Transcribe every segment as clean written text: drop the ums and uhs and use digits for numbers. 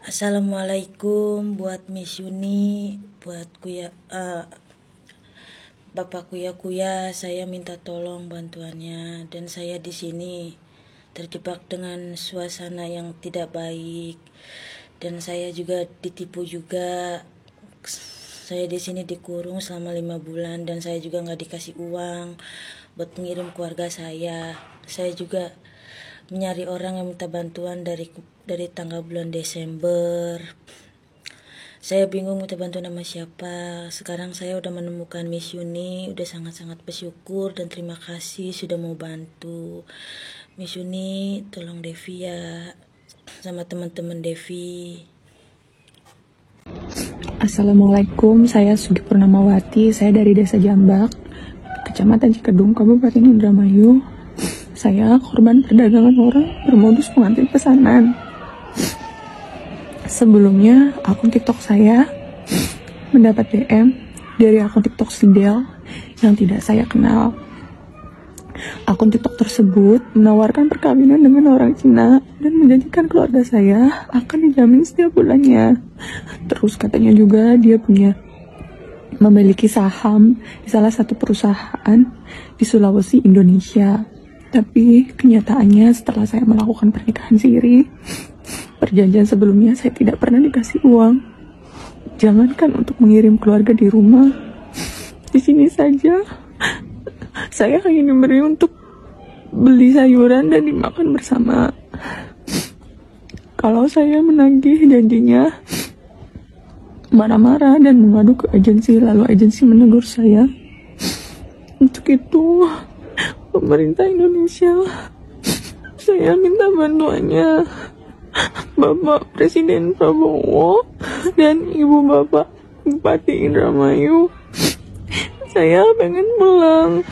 Assalamualaikum buat Miss Yuni, buat Bapak Kuya, saya minta tolong bantuannya dan saya di sini terjebak dengan suasana yang tidak baik dan saya juga ditipu juga. Saya di sini dikurung selama 5 bulan dan saya juga nggak dikasih uang buat pengirim keluarga saya. Saya juga mencari orang yang minta bantuan dari tanggal bulan Desember. Saya bingung minta bantuan sama siapa. Sekarang saya udah menemukan Miss Yuni, udah sangat-sangat bersyukur dan terima kasih sudah mau bantu. Miss Yuni, tolong Devi ya, sama teman-teman Devi. Assalamualaikum, saya Sugi Purnamawati, saya dari Desa Jambak, Kecamatan Cikedung, Kabupaten Indramayu. Saya korban perdagangan orang bermodus pengantin pesanan. Sebelumnya, akun TikTok saya mendapat DM dari akun TikTok Sidel yang tidak saya kenal. Akun TikTok tersebut menawarkan perkawinan dengan orang Cina dan menjanjikan keluarga saya akan dijamin setiap bulannya. Terus katanya juga dia memiliki saham di salah satu perusahaan di Sulawesi, Indonesia. Tapi kenyataannya setelah saya melakukan pernikahan siri, perjanjian sebelumnya saya tidak pernah dikasih uang. Jangankan untuk mengirim keluarga di rumah, di sini saja saya hanya diberi untuk beli sayuran dan dimakan bersama. Kalau saya menagih janjinya, marah-marah dan mengadu ke agensi, lalu agensi menegur saya. Untuk itu, pemerintah Indonesia, saya minta bantuannya Bapak Presiden Prabowo dan Ibu Bapak Bupati Indramayu. Saya pengen pulang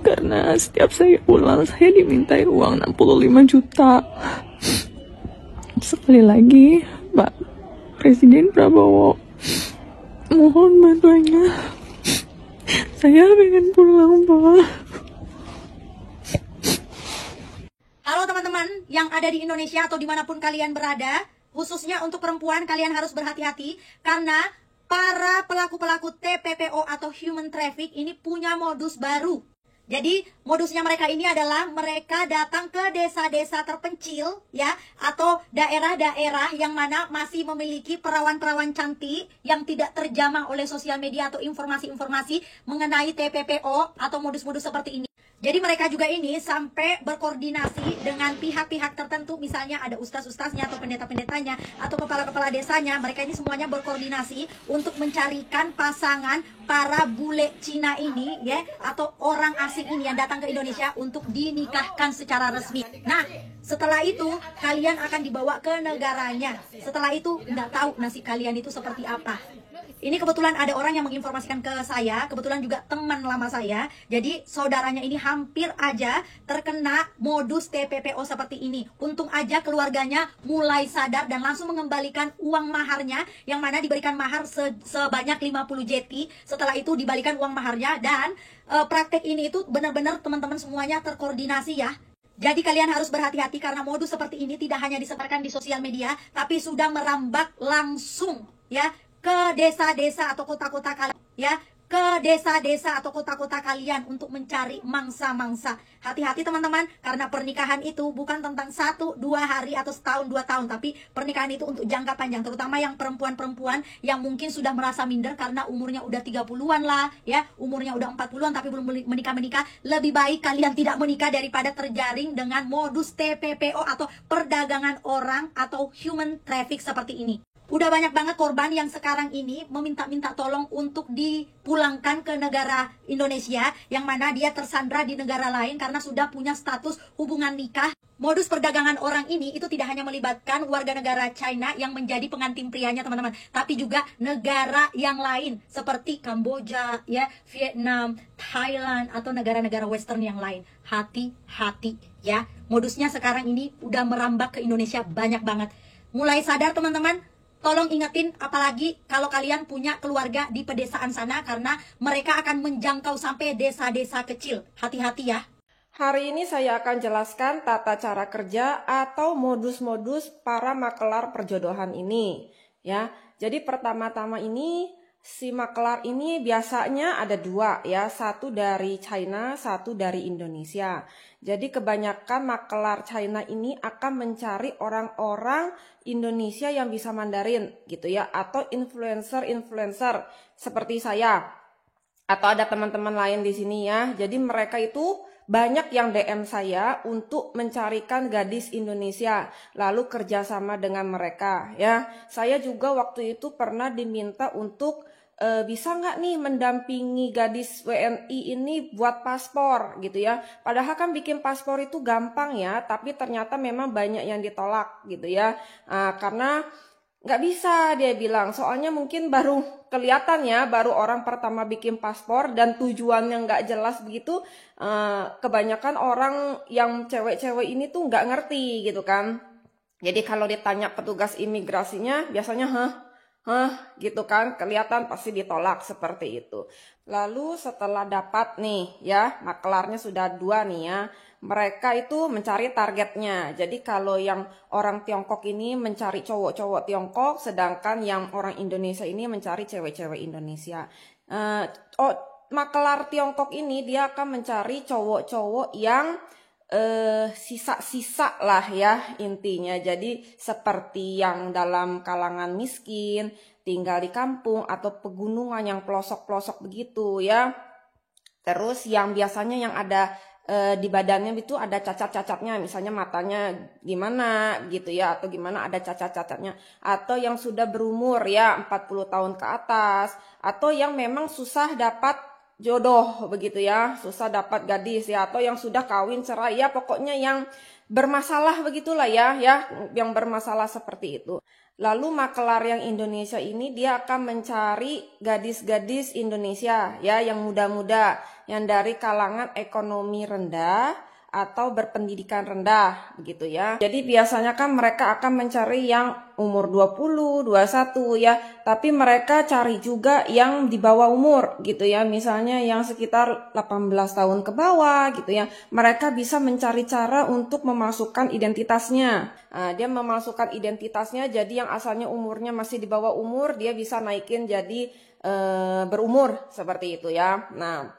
karena setiap saya pulang saya dimintai uang 65 juta. Sekali lagi, Pak Presiden Prabowo, mohon bantuannya. Saya pengen pulang, Pak. Halo teman-teman yang ada di Indonesia atau dimanapun kalian berada, khususnya untuk perempuan kalian harus berhati-hati karena para pelaku-pelaku TPPO atau human traffic ini punya modus baru. Jadi modusnya mereka ini adalah mereka datang ke desa-desa terpencil ya, atau daerah-daerah yang mana masih memiliki perawan-perawan cantik yang tidak terjamah oleh sosial media atau informasi-informasi mengenai TPPO atau modus-modus seperti ini. Jadi mereka juga ini sampai berkoordinasi dengan pihak-pihak tertentu, misalnya ada ustaz-ustaznya atau pendeta-pendetanya atau kepala-kepala desanya. Mereka ini semuanya berkoordinasi untuk mencarikan pasangan para bule Cina ini ya, atau orang asing ini yang datang ke Indonesia untuk dinikahkan secara resmi. Nah, setelah itu kalian akan dibawa ke negaranya. Setelah itu nggak tahu nasib kalian itu seperti apa. Ini kebetulan ada orang yang menginformasikan ke saya, kebetulan juga teman lama saya. Jadi saudaranya ini hampir aja terkena modus TPPO seperti ini. Untung aja keluarganya mulai sadar dan langsung mengembalikan uang maharnya, yang mana diberikan mahar sebanyak 50 JT. Setelah itu dibalikan uang maharnya dan praktek ini itu benar-benar teman-teman semuanya terkoordinasi ya. Jadi kalian harus berhati-hati karena modus seperti ini tidak hanya disebarkan di sosial media, tapi sudah merambak langsung ya ke desa-desa atau kota-kota kalian ya, ke desa-desa atau kota-kota kalian untuk mencari mangsa-mangsa. Hati-hati teman-teman, karena pernikahan itu bukan tentang 1-2 hari atau setahun 2 tahun, tapi pernikahan itu untuk jangka panjang, terutama yang perempuan-perempuan yang mungkin sudah merasa minder karena umurnya udah 30-an lah ya, umurnya udah 40-an tapi belum menikah. Lebih baik kalian tidak menikah daripada terjaring dengan modus TPPO atau perdagangan orang atau human traffic seperti ini. Udah banyak banget korban yang sekarang ini meminta-minta tolong untuk dipulangkan ke negara Indonesia, yang mana dia tersandra di negara lain karena sudah punya status hubungan nikah. Modus perdagangan orang ini itu tidak hanya melibatkan warga negara China yang menjadi pengantin prianya teman-teman, tapi juga negara yang lain seperti Kamboja, ya, Vietnam, Thailand, atau negara-negara western yang lain. Hati-hati ya, modusnya sekarang ini udah merambah ke Indonesia banyak banget. Mulai sadar teman-teman. Tolong ingetin, apalagi kalau kalian punya keluarga di pedesaan sana, karena mereka akan menjangkau sampai desa-desa kecil. Hati-hati ya. Hari ini saya akan jelaskan tata cara kerja atau modus-modus para makelar perjodohan ini, ya. Jadi pertama-tama ini si makelar ini biasanya ada dua, ya, satu dari China, satu dari Indonesia. Jadi kebanyakan makelar China ini akan mencari orang-orang Indonesia yang bisa Mandarin, gitu ya, atau influencer-influencer seperti saya. Atau ada teman-teman lain di sini ya. Jadi mereka itu banyak yang DM saya untuk mencarikan gadis Indonesia, lalu kerjasama dengan mereka ya. Saya juga waktu itu pernah diminta untuk bisa nggak nih mendampingi gadis WNI ini buat paspor gitu ya. Padahal kan bikin paspor itu gampang ya, tapi ternyata memang banyak yang ditolak gitu ya. Karena nggak bisa dia bilang, soalnya mungkin baru kelihatan ya, baru orang pertama bikin paspor dan tujuannya nggak jelas begitu. Kebanyakan orang yang cewek-cewek ini tuh nggak ngerti gitu kan. Jadi kalau ditanya petugas imigrasinya biasanya gitu kan, kelihatan pasti ditolak seperti itu. Lalu setelah dapat nih ya, makelarnya sudah dua nih ya, mereka itu mencari targetnya. Jadi kalau yang orang Tiongkok ini mencari cowok-cowok Tiongkok, sedangkan yang orang Indonesia ini mencari cewek-cewek Indonesia. Makelar Tiongkok ini dia akan mencari cowok-cowok yang sisa-sisa lah ya intinya. Jadi seperti yang dalam kalangan miskin, tinggal di kampung atau pegunungan yang pelosok-pelosok begitu ya. Terus yang biasanya yang ada di badannya itu ada cacat-cacatnya, misalnya matanya gimana gitu ya, atau gimana ada cacat-cacatnya, atau yang sudah berumur ya 40 tahun ke atas, atau yang memang susah dapat jodoh begitu ya, susah dapat gadis ya, atau yang sudah kawin cerai ya, pokoknya yang bermasalah begitulah ya, yang bermasalah seperti itu. Lalu makelar yang Indonesia ini dia akan mencari gadis-gadis Indonesia ya yang muda-muda, yang dari kalangan ekonomi rendah atau berpendidikan rendah begitu ya. Jadi biasanya kan mereka akan mencari yang umur 20, 21 ya, tapi mereka cari juga yang di bawah umur gitu ya. Misalnya yang sekitar 18 tahun ke bawah gitu ya. Mereka bisa mencari cara untuk memasukkan identitasnya. Dia memasukkan identitasnya, jadi yang asalnya umurnya masih di bawah umur, dia bisa naikin jadi berumur seperti itu ya. Nah,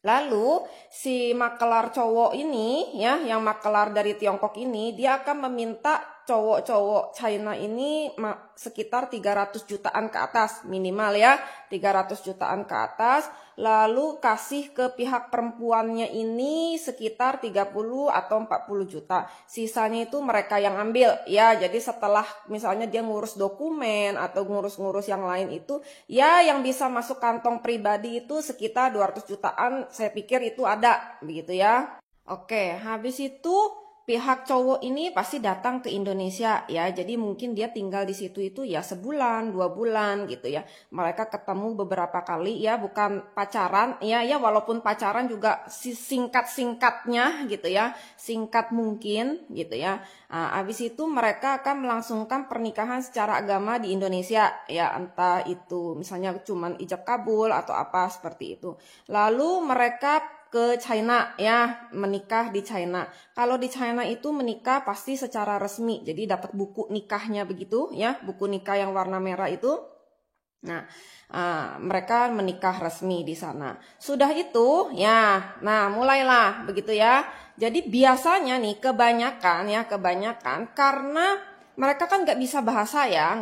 lalu si makelar cowok ini ya, yang makelar dari Tiongkok ini, dia akan meminta cowok-cowok China ini sekitar 300 jutaan ke atas minimal ya, 300 jutaan ke atas. Lalu kasih ke pihak perempuannya ini sekitar 30 atau 40 juta. Sisanya itu mereka yang ambil ya. Jadi setelah misalnya dia ngurus dokumen atau ngurus-ngurus yang lain itu, ya yang bisa masuk kantong pribadi itu sekitar 200 jutaan. Saya pikir itu ada begitu ya. Oke, habis itu pihak cowok ini pasti datang ke Indonesia ya, jadi mungkin dia tinggal di situ itu ya sebulan, 2 bulan gitu ya. Mereka ketemu beberapa kali ya, bukan pacaran ya, walaupun pacaran juga singkat-singkatnya gitu ya, singkat mungkin gitu ya. Habis itu mereka akan melangsungkan pernikahan secara agama di Indonesia ya, entah itu misalnya cuman ijab kabul atau apa seperti itu. Lalu mereka ke China ya, menikah di China. Kalau di China itu menikah pasti secara resmi, jadi dapat buku nikahnya begitu ya, buku nikah yang warna merah itu. Nah, mereka menikah resmi di sana. Sudah itu ya, nah mulailah begitu ya. Jadi biasanya nih kebanyakan karena mereka kan nggak bisa bahasa ya,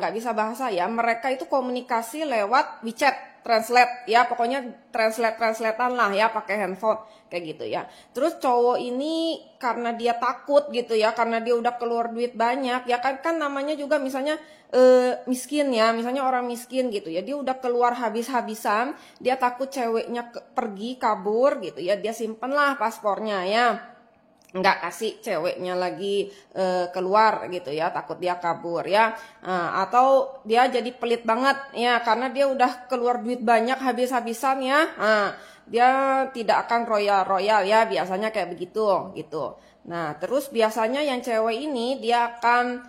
mereka itu komunikasi lewat WeChat. Translate ya, pokoknya translatean lah ya, pakai handphone kayak gitu ya. Terus cowok ini karena dia takut gitu ya, karena dia udah keluar duit banyak ya, kan namanya juga misalnya miskin ya, misalnya orang miskin gitu ya, dia udah keluar habis-habisan, dia takut ceweknya pergi kabur gitu ya, dia simpen lah paspornya ya, nggak kasih ceweknya lagi keluar gitu ya, takut dia kabur ya, atau dia jadi pelit banget ya, karena dia udah keluar duit banyak habis-habisan ya, dia tidak akan royal ya, biasanya kayak begitu gitu. Nah terus biasanya yang cewek ini dia akan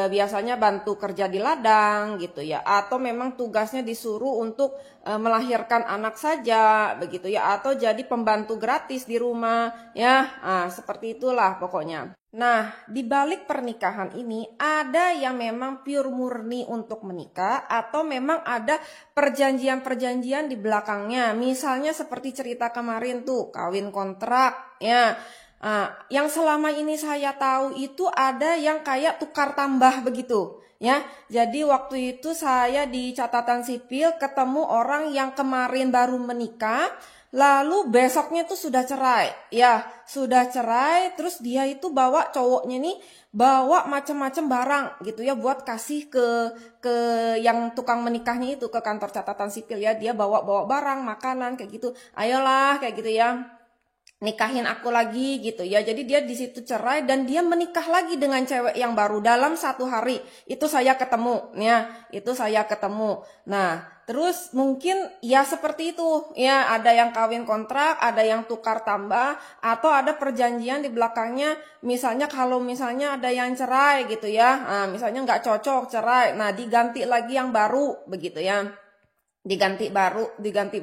biasanya bantu kerja di ladang gitu ya, atau memang tugasnya disuruh untuk melahirkan anak saja begitu ya, atau jadi pembantu gratis di rumah ya. Seperti itulah pokoknya. Nah, di balik pernikahan ini ada yang memang pure murni untuk menikah, atau memang ada perjanjian-perjanjian di belakangnya. Misalnya seperti cerita kemarin tuh, kawin kontrak ya. Yang selama ini saya tahu itu ada yang kayak tukar tambah begitu ya. Jadi waktu itu saya di catatan sipil ketemu orang yang kemarin baru menikah, lalu besoknya tuh sudah cerai ya, sudah cerai. Terus dia itu bawa, cowoknya nih bawa macam-macam barang gitu ya buat kasih ke yang tukang menikahnya itu, ke kantor catatan sipil ya. Dia bawa barang, makanan kayak gitu, ayolah kayak gitu ya, nikahin aku lagi gitu ya. Jadi dia di situ cerai dan dia menikah lagi dengan cewek yang baru dalam 1 hari. Itu saya ketemu ya, itu saya ketemu. Nah, terus mungkin ya seperti itu ya, ada yang kawin kontrak, ada yang tukar tambah, atau ada perjanjian di belakangnya. Misalnya kalau misalnya ada yang cerai gitu ya, misalnya nggak cocok, cerai, nah diganti lagi yang baru begitu ya, diganti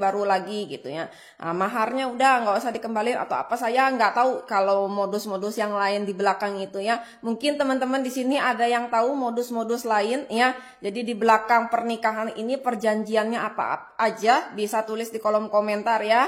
baru lagi gitu ya. Maharnya udah nggak usah dikembaliin atau apa, saya nggak tahu kalau modus-modus yang lain di belakang itu ya. Mungkin teman-teman di sini ada yang tahu modus-modus lain ya. Jadi di belakang pernikahan ini perjanjiannya apa aja, bisa tulis di kolom komentar ya.